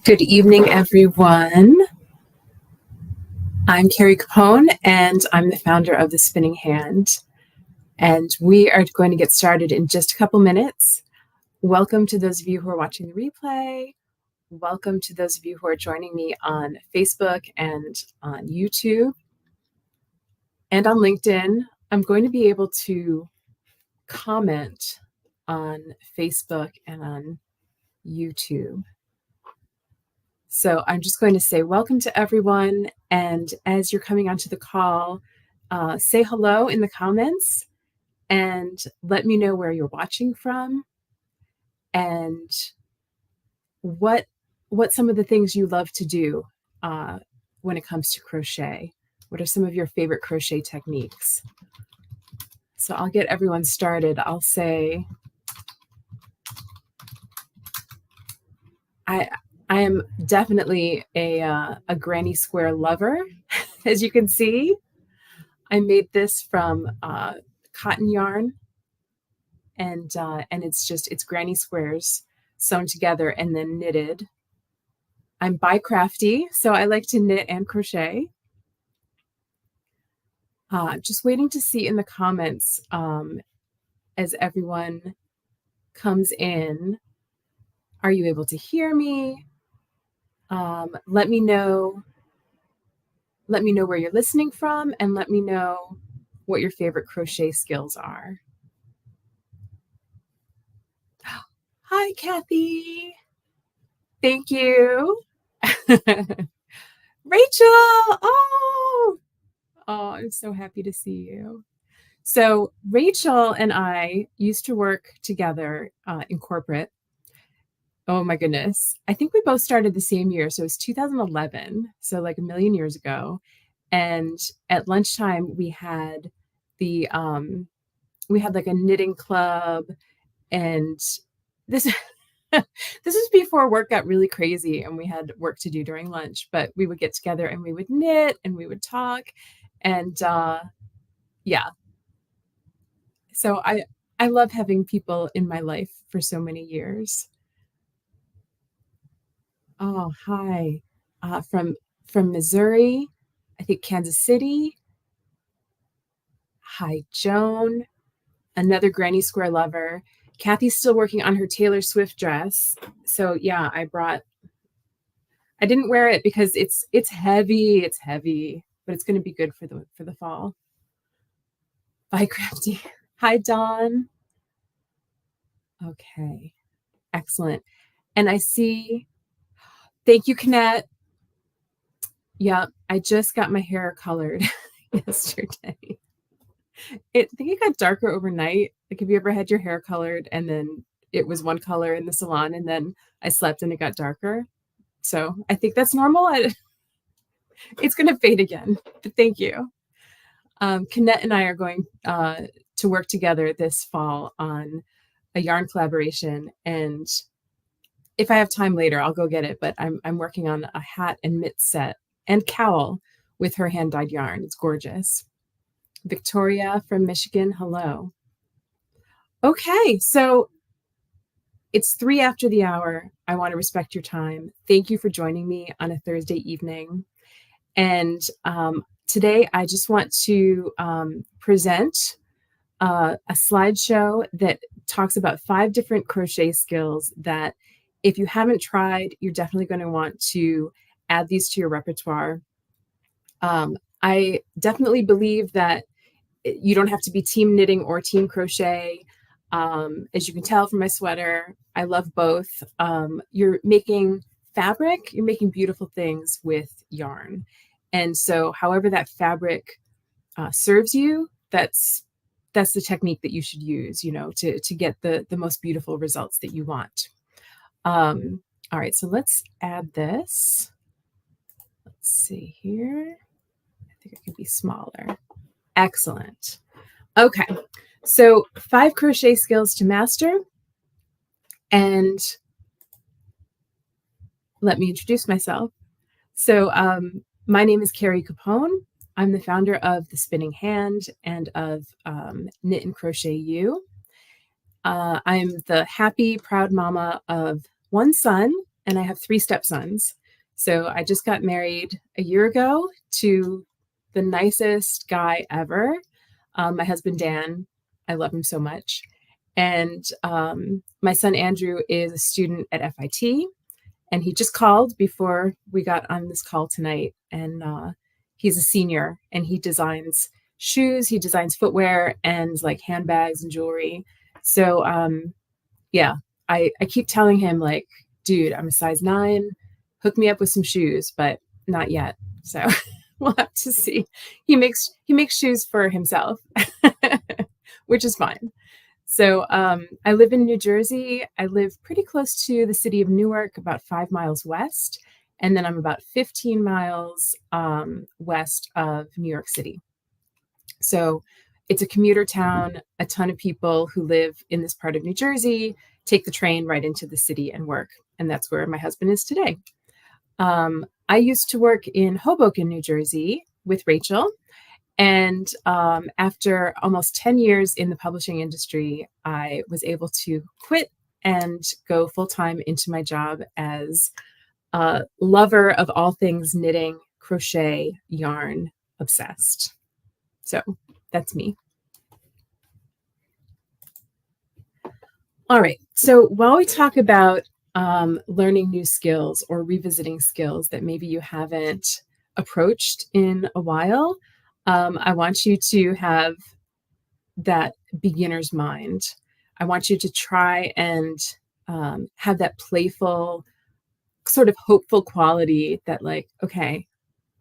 Good evening, everyone. I'm Kari Capone, and I'm the founder of The Spinning Hand. And we are going to get started in just a couple minutes. Welcome to those of you who are watching the replay. Welcome to those of you who are joining me on Facebook and on YouTube and on LinkedIn. I'm going to be able to comment on Facebook and on YouTube. So I'm just going to say welcome to everyone. And as you're coming onto the call, say hello in the comments and let me know where you're watching from and what some of the things you love to do when it comes to crochet. What are some of your favorite crochet techniques? So I'll get everyone started. I'll say, I am definitely a granny square lover. As you can see, I made this from cotton yarn, and it's granny squares sewn together and then knitted. I'm bi-crafty, so I like to knit and crochet. Just waiting to see in the comments as everyone comes in. Are you able to hear me? Let me know where you're listening from, and let me know what your favorite crochet skills are. Hi, Kathy. Thank you. Rachel. Oh, I'm so happy to see you. So Rachel and I used to work together in corporate. Oh my goodness. I think we both started the same year. So it was 2011. So like a million years ago. And at lunchtime we had like a knitting club, and this this was before work got really crazy and we had work to do during lunch, but we would get together and we would knit and we would talk. And yeah. So I love having people in my life for so many years. Oh, hi. From Missouri, I think Kansas City. Hi, Joan. Another granny square lover. Kathy's still working on her Taylor Swift dress. So yeah, I didn't wear it because it's heavy, but it's going to be good for the fall. Bye, Crafty. Hi, Dawn. Okay, excellent. And I see, thank you, Knett. Yeah, I just got my hair colored yesterday. I think it got darker overnight. Like, have you ever had your hair colored and then it was one color in the salon and then I slept and it got darker? So I think that's normal. It's going to fade again, but thank you. Knett and I are going to work together this fall on a yarn collaboration, and if I have time later, I'll go get it. But I'm working on a hat and mitt set and cowl with her hand-dyed yarn. It's gorgeous. Victoria from Michigan, hello. Okay, so it's 3 after the hour. I want to respect your time. Thank you for joining me on a Thursday evening. And today I just want to present a slideshow that talks about 5 different crochet skills that if you haven't tried, you're definitely going to want to add these to your repertoire. I definitely believe that you don't have to be team knitting or team crochet. As you can tell from my sweater, I love both. You're making fabric, you're making beautiful things with yarn. And so however that fabric serves you, that's the technique that you should use, to get the most beautiful results that you want. All right, so let's add this. Let's see here. I think it can be smaller. Excellent. Okay, so 5 crochet skills to master. And let me introduce myself. So my name is Kari Capone. I'm the founder of The Spinning Hand and of Knit and Crochet You. I'm the happy, proud mama of 1 son and I have 3 stepsons. So I just got married a year ago to the nicest guy ever. My husband, Dan, I love him so much. And my son, Andrew, is a student at FIT. And he just called before we got on this call tonight. And he's a senior, and he designs shoes, he designs footwear, and like handbags and jewelry. So yeah, I keep telling him, like, dude, I'm a size 9. Hook me up with some shoes, but not yet. So we'll have to see. He makes shoes for himself, which is fine. So I live in New Jersey. I live pretty close to the city of Newark, about 5 miles west. And then I'm about 15 miles west of New York City. So it's a commuter town. A ton of people who live in this part of New Jersey take the train right into the city and work. And that's where my husband is today. I used to work in Hoboken, New Jersey with Rachel. And after almost 10 years in the publishing industry, I was able to quit and go full-time into my job as a lover of all things knitting, crochet, yarn, obsessed. So that's me. All right. So while we talk about learning new skills or revisiting skills that maybe you haven't approached in a while, I want you to have that beginner's mind. I want you to try and have that playful, sort of hopeful quality that, like, okay,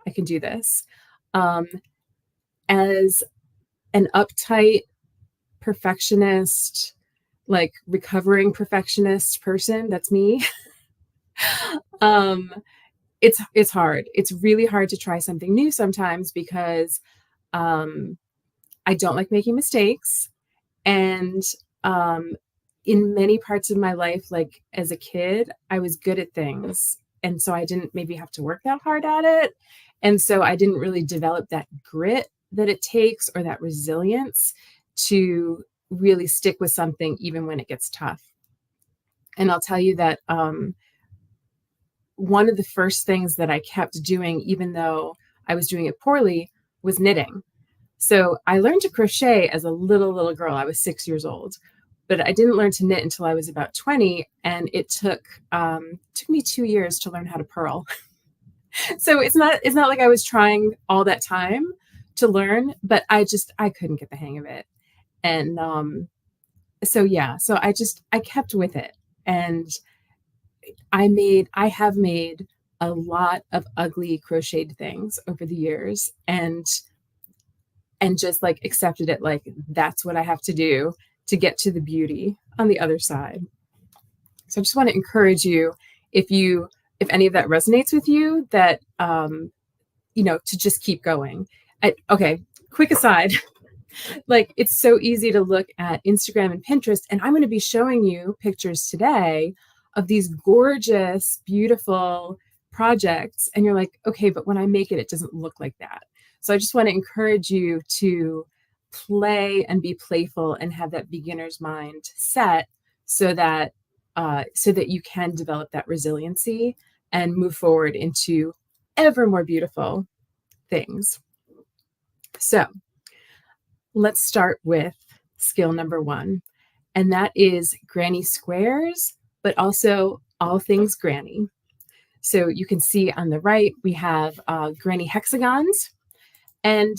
I can do this. As an uptight perfectionist, like recovering perfectionist person, that's me. It's hard. It's really hard to try something new sometimes because I don't like making mistakes. And in many parts of my life, like as a kid, I was good at things. And so I didn't maybe have to work that hard at it. And so I didn't really develop that grit that it takes or that resilience to really stick with something even when it gets tough. And I'll tell you that one of the first things that I kept doing, even though I was doing it poorly, was knitting. So I learned to crochet as a little girl. I was 6 years old, but I didn't learn to knit until I was about 20. And it took me 2 years to learn how to purl. So it's not like I was trying all that time to learn, but I couldn't get the hang of it. And so I kept with it. And I have made a lot of ugly crocheted things over the years, and just like accepted it, like that's what I have to do to get to the beauty on the other side. So I just want to encourage you, if any of that resonates with you, that to just keep going. Okay, quick aside. Like, it's so easy to look at Instagram and Pinterest, and I'm going to be showing you pictures today of these gorgeous, beautiful projects. And you're like, okay, but when I make it, it doesn't look like that. So I just want to encourage you to play and be playful and have that beginner's mind set so that you can develop that resiliency and move forward into ever more beautiful things. So let's start with skill number 1, and that is granny squares, but also all things granny. So you can see on the right, we have granny hexagons. And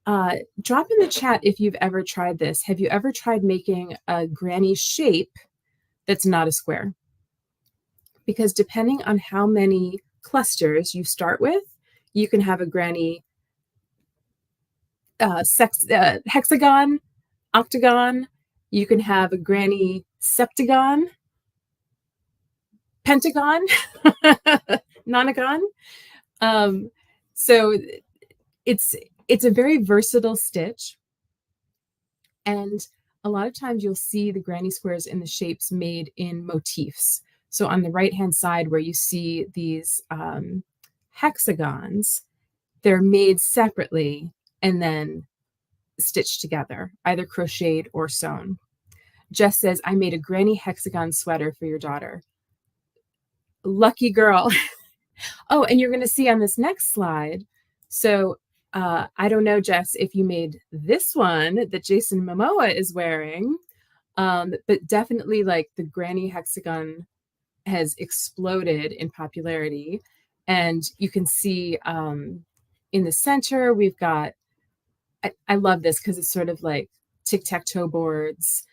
drop in the chat if you've ever tried this. Have you ever tried making a granny shape that's not a square? Because depending on how many clusters you start with, you can have a granny hexagon, octagon. You can have a granny septagon, pentagon, nonagon. So it's a very versatile stitch. And a lot of times you'll see the granny squares in the shapes made in motifs. So on the right-hand side where you see these hexagons, they're made separately and then stitched together, either crocheted or sewn. Jess says, I made a granny hexagon sweater for your daughter. lucky girl. Oh, and you're going to see on this next slide. So I don't know, Jess, if you made this one that Jason Momoa is wearing, but definitely like the granny hexagon has exploded in popularity. And you can see in the center, we've got, I love this because it's sort of like tic-tac-toe boards,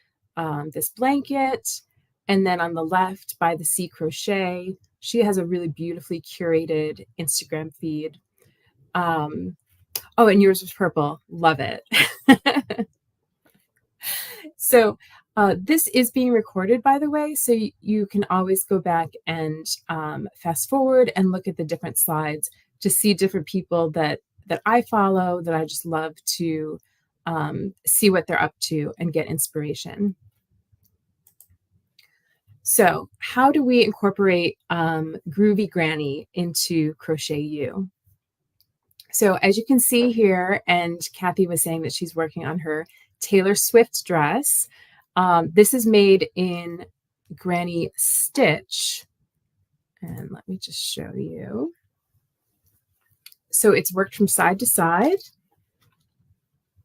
this blanket, and then on the left by the Sea Crochet, she has a really beautifully curated Instagram feed. Oh, and yours was purple. Love it. So this is being recorded, by the way, so you can always go back and fast forward and look at the different slides to see different people that I follow, that I just love to see what they're up to and get inspiration. So how do we incorporate Groovy Granny into Crochet U? So as you can see here, and Kathy was saying that she's working on her Taylor Swift dress. This is made in Granny Stitch. And let me just show you. So it's worked from side to side,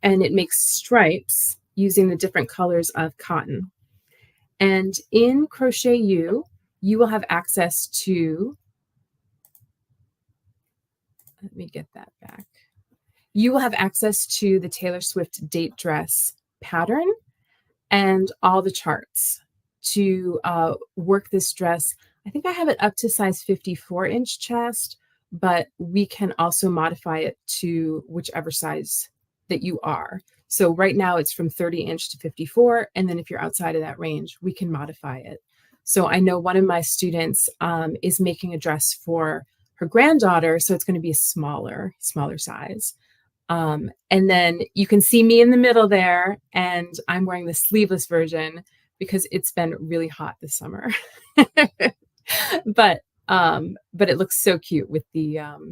and it makes stripes using the different colors of cotton. And in Crochet U, you will have access to, let me get that back. You will have access to the Taylor Swift date dress pattern and all the charts to work this dress. I think I have it up to size 54-inch chest, but we can also modify it to whichever size that you are. So right now it's from 30-inch to 54, and then if you're outside of that range, we can modify it. So I know one of my students is making a dress for her granddaughter, so it's going to be a smaller size. And then you can see me in the middle there, and I'm wearing the sleeveless version because it's been really hot this summer. but it looks so cute with the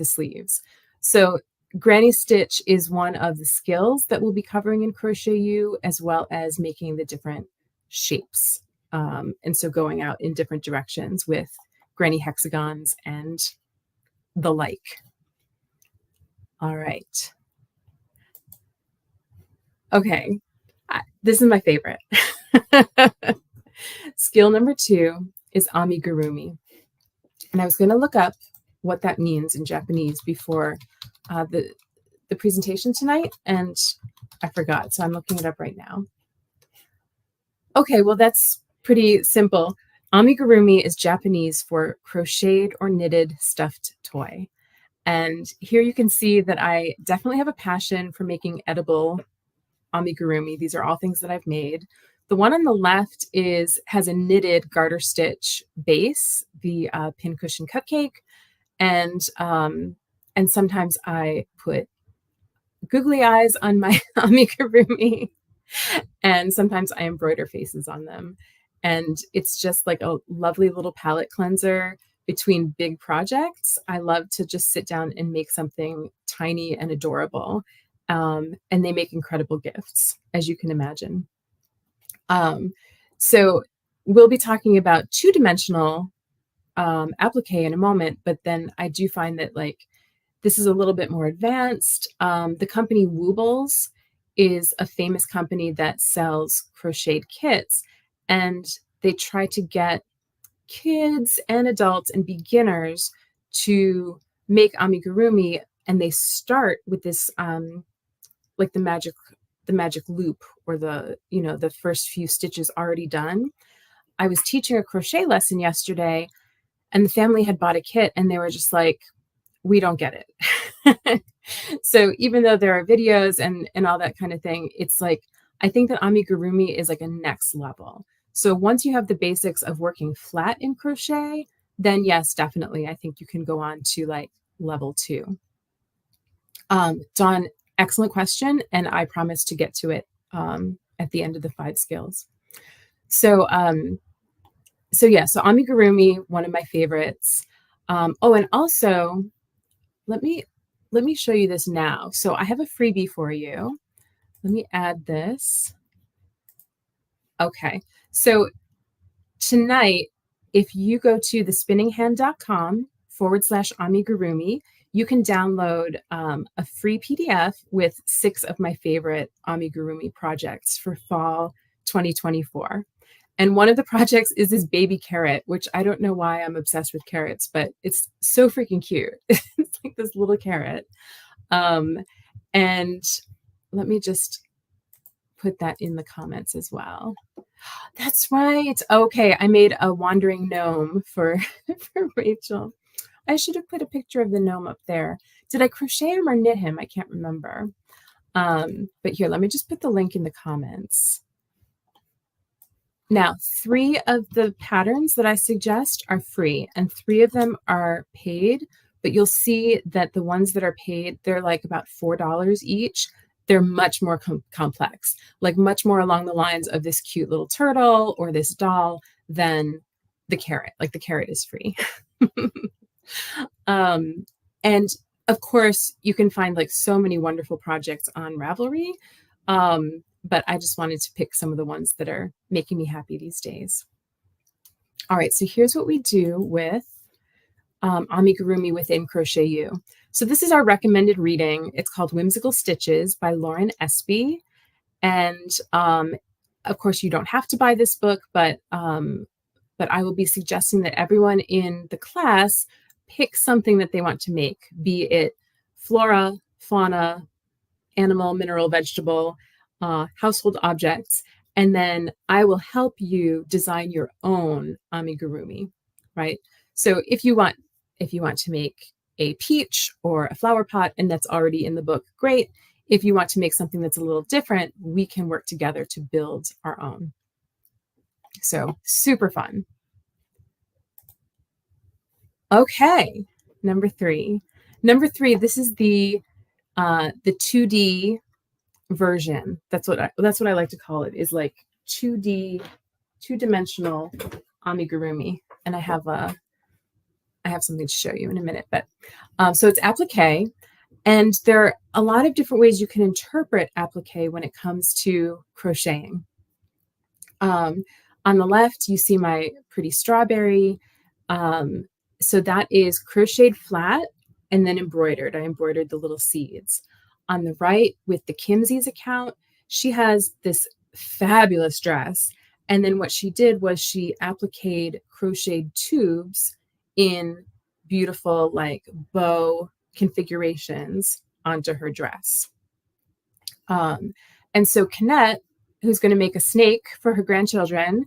sleeves. So Granny Stitch is one of the skills that we'll be covering in Crochet U, as well as making the different shapes. And so going out in different directions with granny hexagons and the like. All right. Okay. This is my favorite. Skill number 2 is amigurumi. And I was going to look up what that means in Japanese before the presentation tonight, and I forgot, so I'm looking it up right now. Okay, well, that's pretty simple. Amigurumi is Japanese for crocheted or knitted stuffed toy. And here you can see that I definitely have a passion for making edible amigurumi. These are all things that I've made. The one on the left has a knitted garter stitch base, the pincushion cupcake, and sometimes I put googly eyes on my amigurumi, and sometimes I embroider faces on them. And it's just like a lovely little palette cleanser between big projects. I love to just sit down and make something tiny and adorable. And they make incredible gifts, as you can imagine. So we'll be talking about two-dimensional applique in a moment, but then I do find that like this is a little bit more advanced. The company Woobles is a famous company that sells crocheted kits, and they try to get kids and adults and beginners to make amigurumi, and they start with this like the magic loop, or the first few stitches already done. I was teaching a crochet lesson yesterday, and the family had bought a kit, and they were just like, we don't get it. So even though there are videos and all that kind of thing, it's like, I think that amigurumi is like a next level. So once you have the basics of working flat in crochet, then yes, definitely, I think you can go on to like level 2. Dawn, excellent question, and I promise to get to it at the end of the 5 skills. So amigurumi, one of my favorites. And also, let me show you this now. So I have a freebie for you. Let me add this. Okay, so tonight if you go to thespinninghand.com/amigurumi, you can download a free PDF with 6 of my favorite amigurumi projects for fall 2024. And one of the projects is this baby carrot, which I don't know why I'm obsessed with carrots, but it's so freaking cute. It's like this little carrot. And let me just put that in the comments as well. That's right. Okay, I made a wandering gnome for Rachel. I should have put a picture of the gnome up there. Did I crochet him or knit him? I can't remember. But here, let me just put the link in the comments. Now, 3 of the patterns that I suggest are free, and 3 of them are paid, but you'll see that the ones that are paid, they're like about $4 each. They're much more complex, like much more along the lines of this cute little turtle or this doll than the carrot. Like the carrot is free. And of course, you can find like so many wonderful projects on Ravelry. But I just wanted to pick some of the ones that are making me happy these days. All right, so here's what we do with amigurumi within Crochet U. So this is our recommended reading. It's called Whimsical Stitches by Lauren Espy. And of course, you don't have to buy this book, but I will be suggesting that everyone in the class pick something that they want to make, be it flora, fauna, animal, mineral, vegetable, household objects, and then I will help you design your own amigurumi, right? So if you want to make a peach or a flower pot, and that's already in the book, great. If you want to make something that's a little different, we can work together to build our own. So super fun. Okay, number 3. Number 3, this is the 2D version. That's what I like to call it, is like 2-dimensional amigurumi. And I have something to show you in a minute, but so it's applique, and there are a lot of different ways you can interpret applique when it comes to crocheting. On the left, you see my pretty strawberry. So that is crocheted flat and then embroidered. I embroidered the little seeds. On the right, with the Kimsey's account, she has this fabulous dress. And then what she did was she appliqued crocheted tubes in beautiful like bow configurations onto her dress. And so Canette, who's going to make a snake for her grandchildren,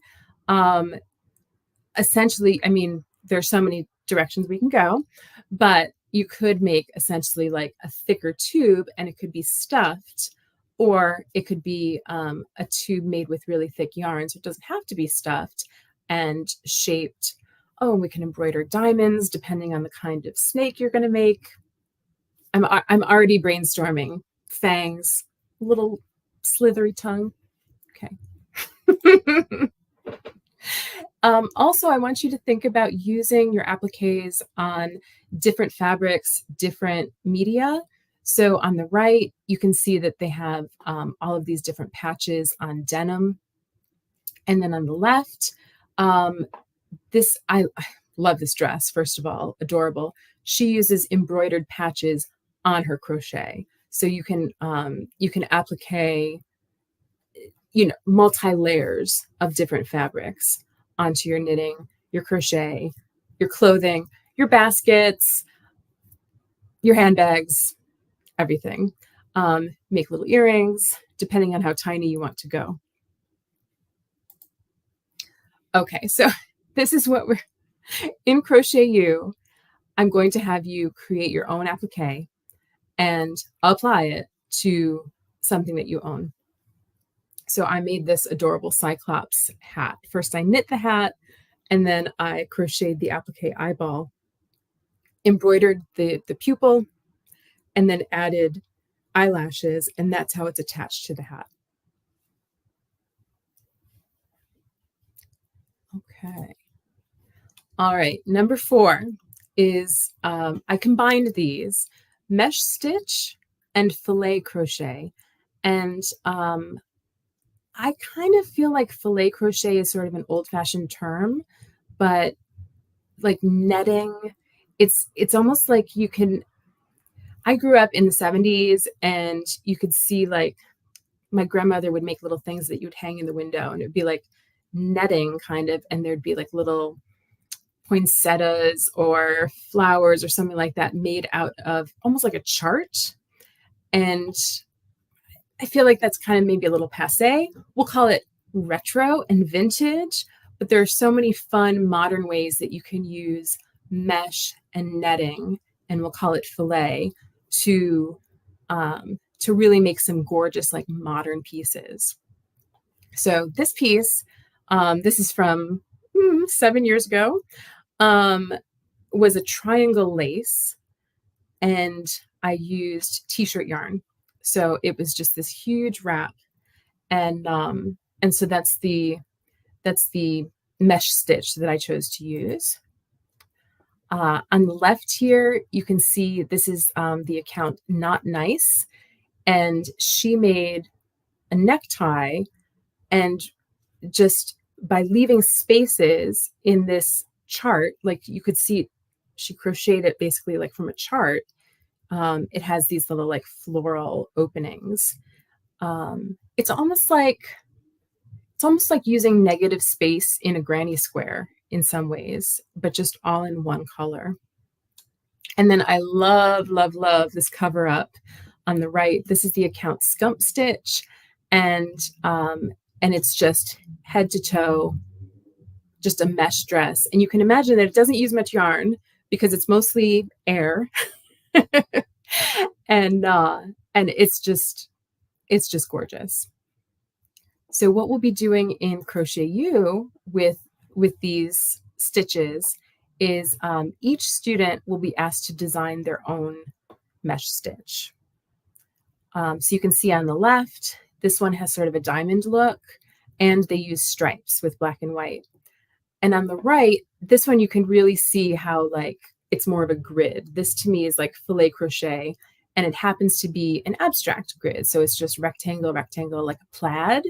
essentially, I mean, there's so many directions we can go, but you could make essentially like a thicker tube, and it could be stuffed, or it could be a tube made with really thick yarn. So it doesn't have to be stuffed and shaped. Oh, and we can embroider diamonds depending on the kind of snake you're going to make. I'm already brainstorming. Fangs, little slithery tongue. Okay. Also, I want you to think about using your appliques on different fabrics, different media. So on the right, you can see that they have all of these different patches on denim. And then on the left, I love this dress, first of all, adorable. She uses embroidered patches on her crochet. So you can applique, multi-layers of different fabrics onto your knitting, your crochet, your clothing, your baskets, your handbags, everything. Make little earrings, depending on how tiny you want to go. Okay, so this is what we're in Crochet U. I'm going to have you create your own applique and apply it to something that you own. So I made this adorable Cyclops hat. First, I knit the hat, and then I crocheted the applique eyeball, embroidered the pupil, and then added eyelashes, and that's how it's attached to the hat. Okay. All right, number 4 is I combined these, mesh stitch and filet crochet. And I kind of feel like filet crochet is sort of an old-fashioned term, but like netting. It's almost like you can, I grew up in the 70s and you could see like my grandmother would make little things that you'd hang in the window and it'd be like netting kind of, and there'd be like little poinsettias or flowers or something like that made out of almost like a chart. And I feel like that's kind of maybe a little passe. We'll call it retro and vintage, but there are so many fun modern ways that you can use mesh and netting, and we'll call it filet, to really make some gorgeous like modern pieces. So this piece, this is from 7 years ago, was a triangle lace, and I used t-shirt yarn. So it was just this huge wrap, and so that's the mesh stitch that I chose to use. On the left here, you can see this is the account Not Nice, and she made a necktie, and just by leaving spaces in this chart, like you could see, she crocheted it basically like from a chart. It has these little like floral openings. It's almost like using negative space in a granny square in some ways, but just all in one color. And then I love, love, love this cover up on the right. This is the account Scump Stitch, and it's just head to toe, just a mesh dress. And you can imagine that it doesn't use much yarn because it's mostly air. and it's just gorgeous. So what we'll be doing in Crochet U with these stitches is each student will be asked to design their own mesh stitch. So you can see on the left, this one has sort of a diamond look, and they use stripes with black and white. And on the right, this one you can really see how like it's more of a grid. This to me is like filet crochet, and it happens to be an abstract grid. So it's just rectangle, rectangle, like a plaid.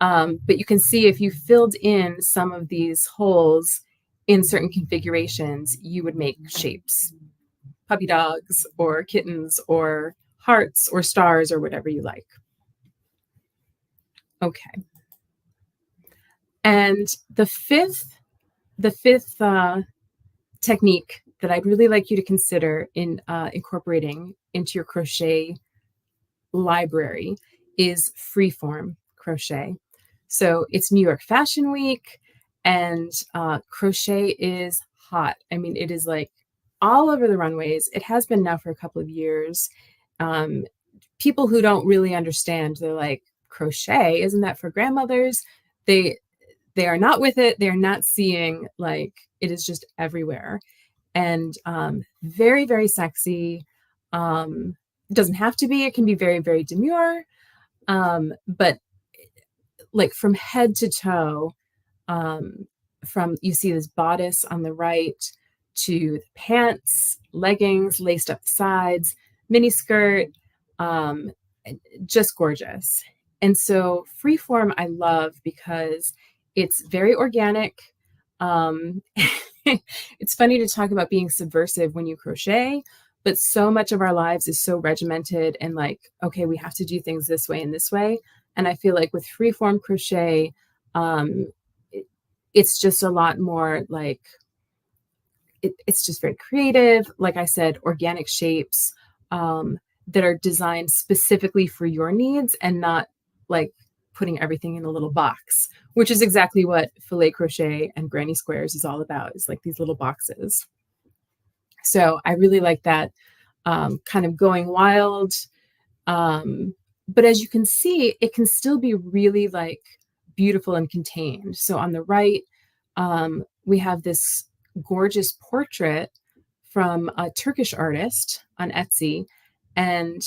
But you can see if you filled in some of these holes in certain configurations, you would make shapes, puppy dogs or kittens or hearts or stars or whatever you like. Okay. And the fifth technique that I'd really like you to consider in incorporating into your crochet library is freeform crochet. So it's New York Fashion Week, and crochet is hot. I mean, it is like all over the runways. It has been now for a couple of years. People who don't really understand, they're like, crochet, isn't that for grandmothers? They are not with it. They're not seeing, like, it is just everywhere. And very, very sexy. It doesn't have to be. It can be very, very demure. But like from head to toe, from, you see this bodice on the right to the pants, leggings laced up the sides, mini skirt, just gorgeous. And so freeform I love because it's very organic. It's funny to talk about being subversive when you crochet, but so much of our lives is so regimented and like, okay, we have to do things this way and this way. And I feel like with freeform crochet, it's just a lot more like, it's just very creative. Like I said, organic shapes that are designed specifically for your needs and not like putting everything in a little box, which is exactly what filet crochet and granny squares is all about, is like these little boxes. So I really like that kind of going wild. But as you can see, it can still be really like beautiful and contained. So on the right, we have this gorgeous portrait from a Turkish artist on Etsy, and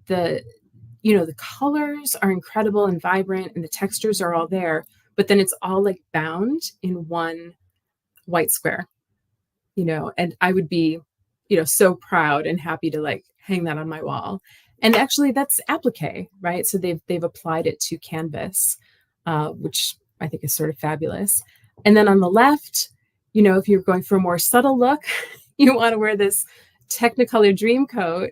the colors are incredible and vibrant, and the textures are all there, but then it's all like bound in one white square, and I would be, so proud and happy to like hang that on my wall. And actually that's applique, right? So they've applied it to canvas, which I think is sort of fabulous. And then on the left, you know, if you're going for a more subtle look, you want to wear this Technicolor Dream Coat.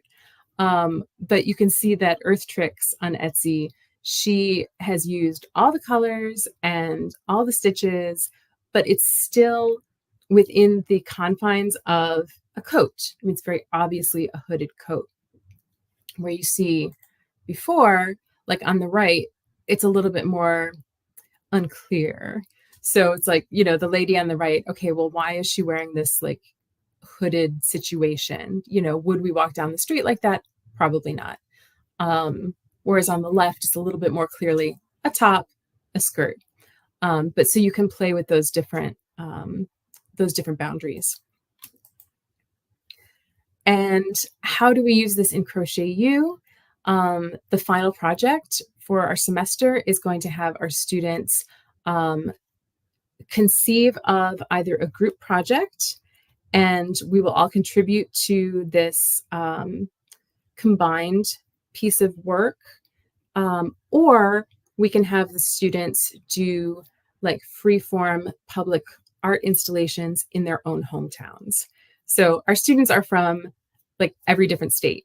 But you can see that Earth Tricks on Etsy, she has used all the colors and all the stitches, but it's still within the confines of a coat. I mean, it's very obviously a hooded coat, where you see before, like on the right, it's a little bit more unclear. So it's like, you know, the lady on the right, okay, well, why is she wearing this like hooded situation? You know, would we walk down the street like that? Probably not. Whereas on the left, it's a little bit more clearly a top, a skirt. But so you can play with those different boundaries. And how do we use this in Crochet U? The final project for our semester is going to have our students conceive of either a group project, and we will all contribute to this combined piece of work, or we can have the students do like free-form public art installations in their own hometowns. So our students are from like every different state.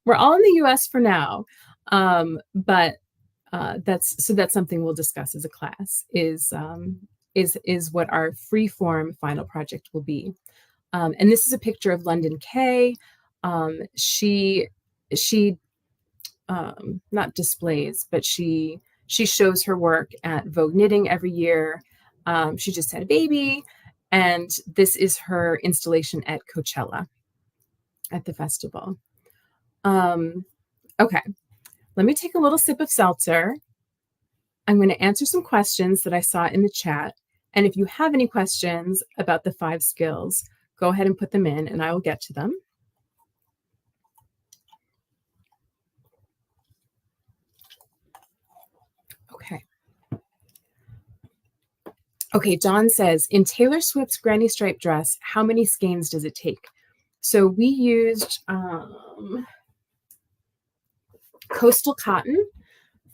We're all in the US for now, but that's something we'll discuss as a class, is what our free-form final project will be. And this is a picture of London Kay. She not displays, but she shows her work at Vogue Knitting every year. She just had a baby, and this is her installation at Coachella, at the festival. Okay, let me take a little sip of seltzer. I'm going to answer some questions that I saw in the chat. And if you have any questions about the 5 skills, go ahead and put them in and I will get to them. Okay, Dawn says, in Taylor Swift's Granny Stripe dress, how many skeins does it take? So we used coastal cotton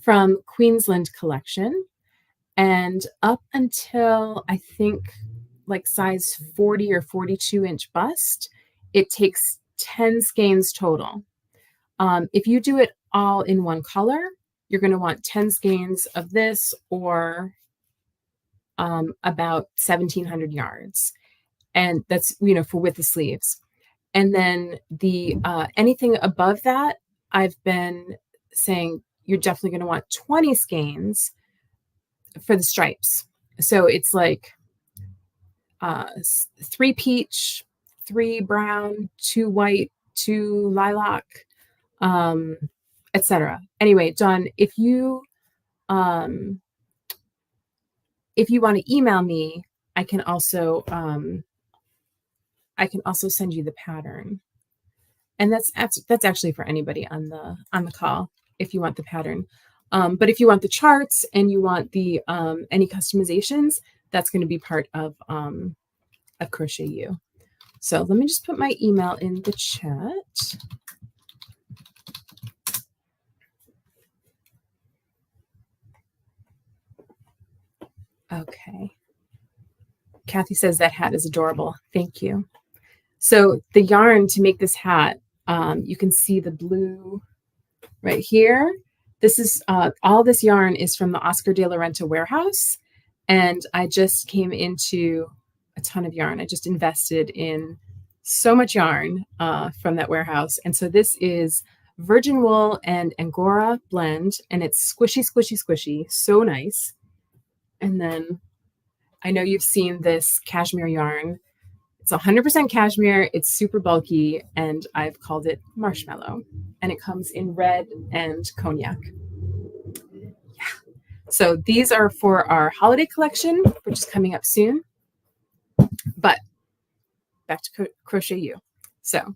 from Queensland collection, and up until I think like size 40 or 42 inch bust, it takes 10 skeins total. If you do it all in one color, you're going to want 10 skeins of this, or about 1,700 yards, and that's, you know, for with the sleeves. And then the anything above that, I've been saying you're definitely going to want 20 skeins for the stripes. So it's like 3 peach, 3 brown, 2 white, 2 lilac, etc. Anyway, Dawn, if you want to email me, I can also send you the pattern, and that's actually for anybody on the call if you want the pattern. But if you want the charts and you want the any customizations, that's going to be part of Crochet U. So let me just put my email in the chat. Okay. Kathy says that hat is adorable. Thank you. So the yarn to make this hat, you can see the blue right here. This is all this yarn is from the Oscar de la Renta warehouse, and I just came into a ton of yarn. I just invested in so much yarn from that warehouse, and so this is virgin wool and Angora blend, and it's squishy, squishy, squishy, so nice. And then I know you've seen this cashmere yarn. It's 100% cashmere. It's super bulky, and I've called it marshmallow, and it comes in red and cognac. Yeah. So these are for our holiday collection, which is coming up soon. But back to Crochet U. So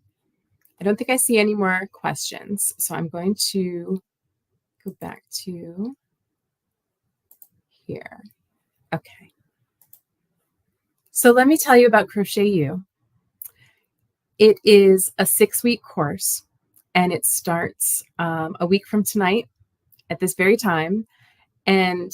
I don't think I see any more questions. So I'm going to go back to here. Okay. So let me tell you about Crochet U. It is a 6-week course, and it starts a week from tonight at this very time. And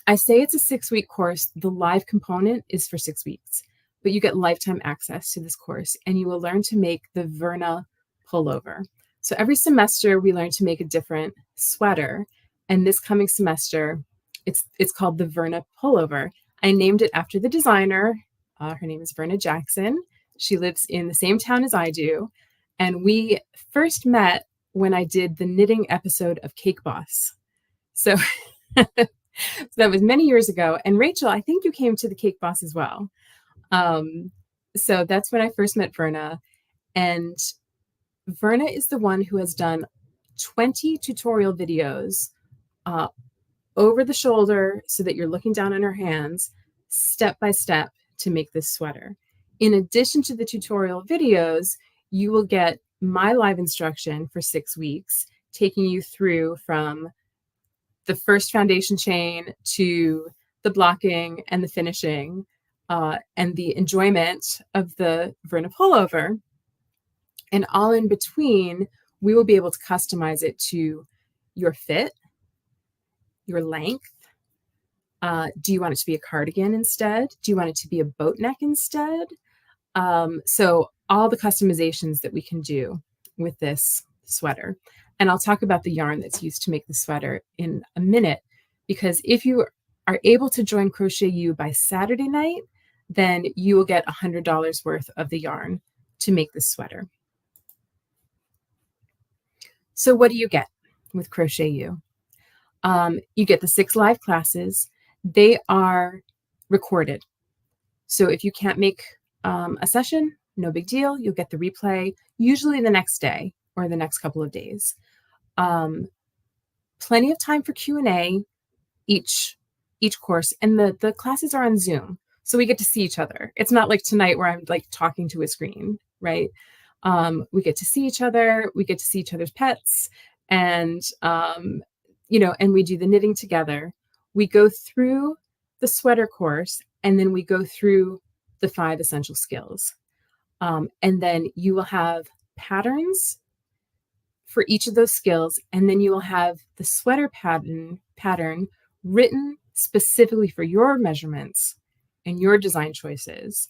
I say it's a 6-week course. The live component is for 6 weeks, but you get lifetime access to this course, and you will learn to make the Verna pullover. So every semester we learn to make a different sweater, and this coming semester it's called the Verna pullover. I named it after the designer. Her name is Verna Jackson. She lives in the same town as I do, and we first met when I did the knitting episode of Cake Boss. So that was many years ago. And Rachel, I think you came to the Cake Boss as well. So that's when I first met Verna. And Verna is the one who has done 20 tutorial videos over the shoulder so that you're looking down on her hands, step by step, to make this sweater. In addition to the tutorial videos, you will get my live instruction for 6 weeks, taking you through from the first foundation chain to the blocking and the finishing and the enjoyment of the Verna pullover. And all in between, we will be able to customize it to your fit, your length. Do you want it to be a cardigan instead? Do you want it to be a boat neck instead? So all the customizations that we can do with this sweater. And I'll talk about the yarn that's used to make the sweater in a minute, because if you are able to join Crochet U by Saturday night, then you will get $100 worth of the yarn to make this sweater. So what do you get with Crochet U? You get the 6 live classes. They are recorded. So if you can't make a session, no big deal. You'll get the replay usually the next day or the next couple of days. Plenty of time for Q&A each course, and the classes are on Zoom, so we get to see each other. It's not like tonight where I'm like talking to a screen, right? We get to see each other, we get to see each other's pets, and and we do the knitting together. We go through the sweater course, and then we go through the 5 essential skills. And then you will have patterns for each of those skills, and then you will have the sweater pattern written specifically for your measurements and your design choices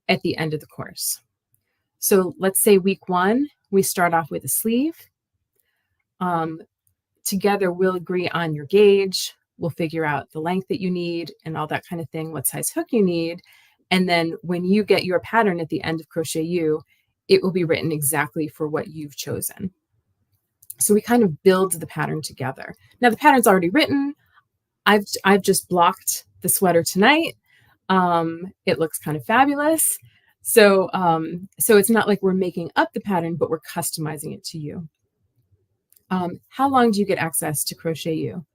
at the end of the course. So let's say week 1, we start off with a sleeve. Together we'll agree on your gauge, we'll figure out the length that you need and all that kind of thing, what size hook you need. And then when you get your pattern at the end of Crochet U, it will be written exactly for what you've chosen. So we kind of build the pattern together. Now the pattern's already written. I've just blocked the sweater tonight. It looks kind of fabulous. So it's not like we're making up the pattern, but we're customizing it to you. How long do you get access to Crochet U?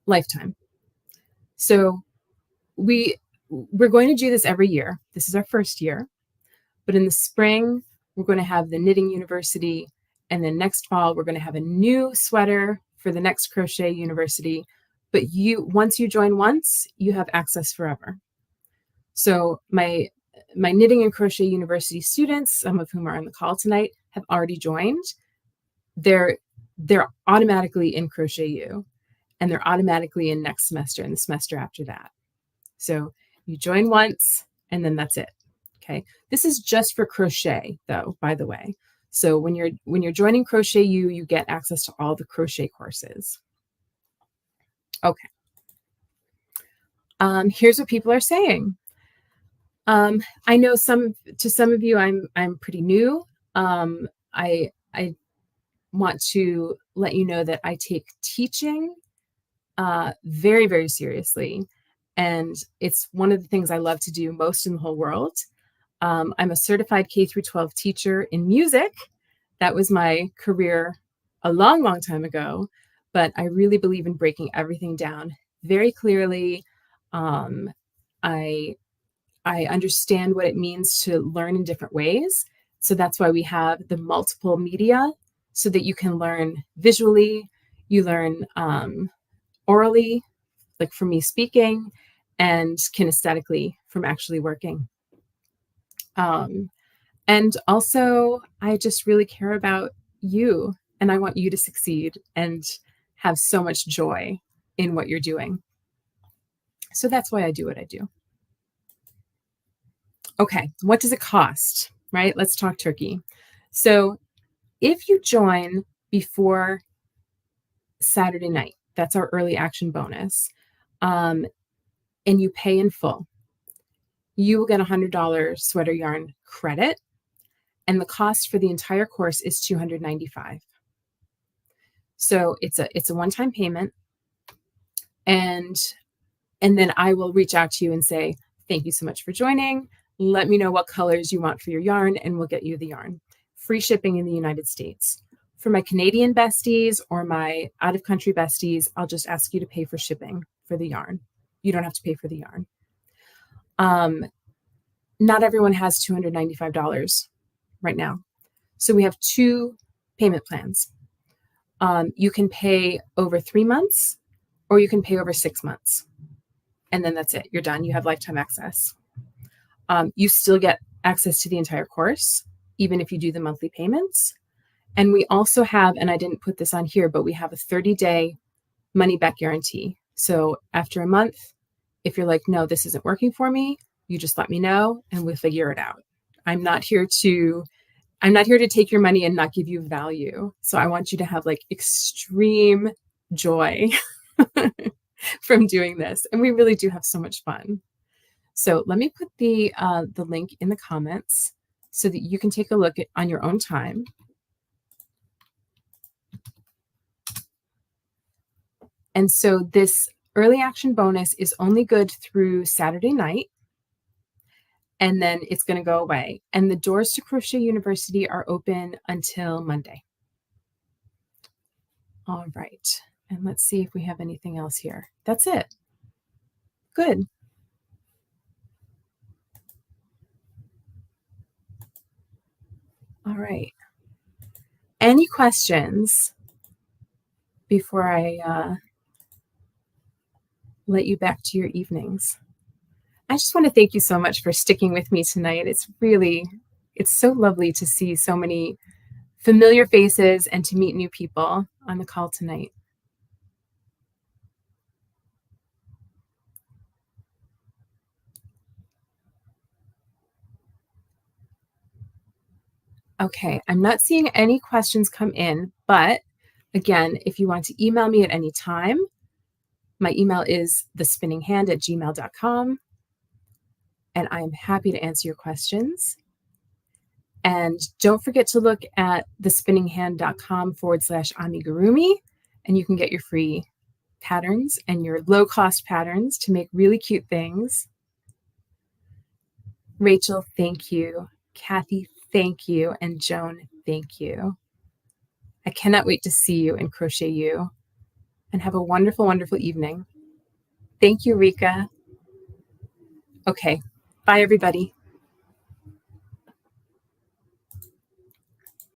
Lifetime. So we're going to do this every year. This is our first year, but in the spring, we're going to have the Knitting University. And then next fall, we're going to have a new sweater for the next Crochet University. But once you join once, you have access forever. So my Knitting and Crochet University students, some of whom are on the call tonight, have already joined. They're automatically in Crochet U, and they're automatically in next semester and the semester after that. So you join once, and then that's it. Okay. This is just for crochet, though, by the way. So when you're joining Crochet U, you get access to all the crochet courses. Okay. Here's what people are saying. I know some of you, I'm pretty new. I want to let you know that I take teaching very, very seriously. And it's one of the things I love to do most in the whole world. I'm a certified K-12 teacher in music. That was my career a long, long time ago, but I really believe in breaking everything down very clearly. I understand what it means to learn in different ways. So that's why we have the multiple media, so that you can learn visually, you learn orally, like from me speaking, and kinesthetically from actually working. And also, I just really care about you, and I want you to succeed and have so much joy in what you're doing. So that's why I do what I do. Okay, what does it cost, right? Let's talk turkey. So if you join before Saturday night, that's our early action bonus, and you pay in full, you will get a $100 sweater yarn credit, and the cost for the entire course is $295. So it's a one-time payment, and then I will reach out to you and say, thank you so much for joining. Let me know what colors you want for your yarn, and we'll get you the yarn. Free shipping in the United States. For my Canadian besties or my out-of-country besties, I'll just ask you to pay for shipping for the yarn. You don't have to pay for the yarn. Not everyone has $295 right now. So we have two payment plans. You can pay over 3 months, or you can pay over 6 months. And then that's it. You're done. You have lifetime access. You still get access to the entire course, even if you do the monthly payments. And we also have, and I didn't put this on here, but we have a 30-day money back guarantee. So after a month, if you're like, no, this isn't working for me, you just let me know and we'll figure it out. I'm not here to take your money and not give you value. So I want you to have like extreme joy from doing this. And we really do have so much fun. So let me put the link in the comments so that you can take a look on your own time. And so this early action bonus is only good through Saturday night, and then it's going to go away. And the doors to Crochet University are open until Monday. All right. And let's see if we have anything else here. That's it. Good. All right. Any questions before I let you back to your evenings? I just want to thank you so much for sticking with me tonight. It's so lovely to see so many familiar faces and to meet new people on the call tonight. Okay, I'm not seeing any questions come in, but again, if you want to email me at any time, my email is thespinninghand@gmail.com, and I'm happy to answer your questions. And don't forget to look at thespinninghand.com/amigurumi, and you can get your free patterns and your low-cost patterns to make really cute things. Rachel, thank you. Kathy, thank you. And Joan, thank you. I cannot wait to see you and crochet you. And have a wonderful, wonderful evening. Thank you, Rika. Okay, bye, everybody.